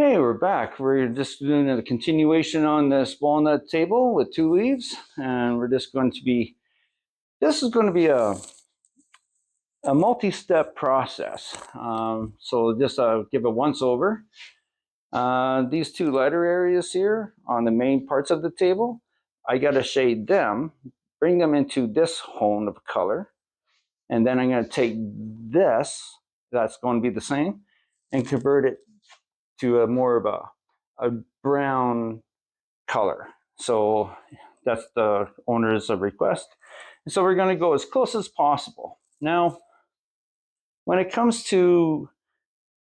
Hey, we're back. We're just doing a continuation on this walnut table with two leaves, and we're just going to be, this is going to be a multi-step process. So just give a once over. These two letter areas here on the main parts of the table, I got to shade them, bring them into this tone of color, and then I'm going to take this, that's going to be the same, and convert it to a more of a brown color. So that's the owner's request. And so we're going to go as close as possible. Now, when it comes to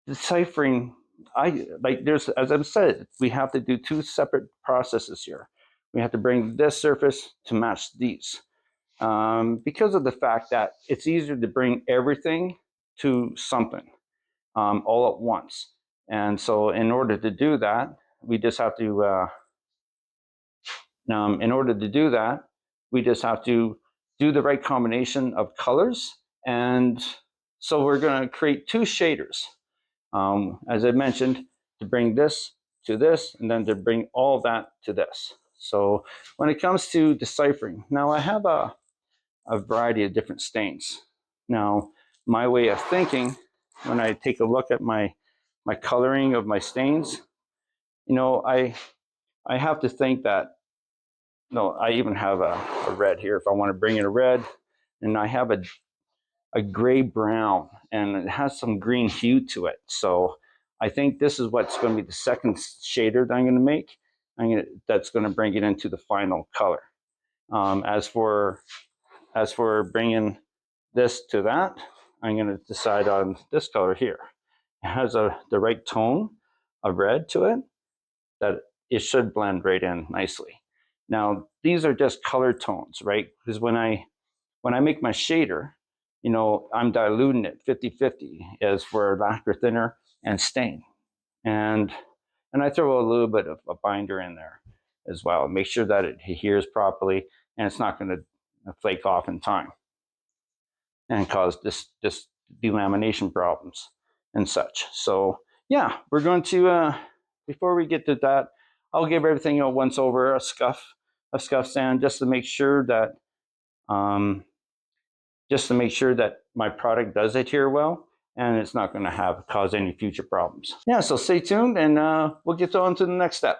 deciphering, as I've said, we have to do two separate processes here. We have to bring this surface to match these. Because of the fact that it's easier to bring everything to something all at once. And so in order to do that, we just have to in order to do that, we just have to do the right combination of colors. And so we're going to create two shaders, as I mentioned, to bring this to this, and then to bring all that to this. So when it comes to deciphering, now I have a variety of different stains. Now, my way of thinking, when I take a look at my coloring of my stains, I have to think that, no, I even have a red here if I want to bring in a red. And I have a gray brown, and it has some green hue to it. So I think this is what's going to be the second shader that I'm going to make. That's going to bring it into the final color. As for bringing this to that, I'm going to decide on this color here. It has the right tone of red to it that it should blend right in nicely. Now, these are just color tones, right? Because when I make my shader, I'm diluting it 50-50 as for lacquer thinner and stain. And I throw a little bit of a binder in there as well. Make sure that it adheres properly and it's not going to flake off in time and cause this delamination problems and such. So yeah, we're going to, before we get to that, I'll give everything a once over, a scuff sand, just to make sure that my product does adhere well and it's not going to cause any future problems. Yeah, so stay tuned and we'll get on to the next step.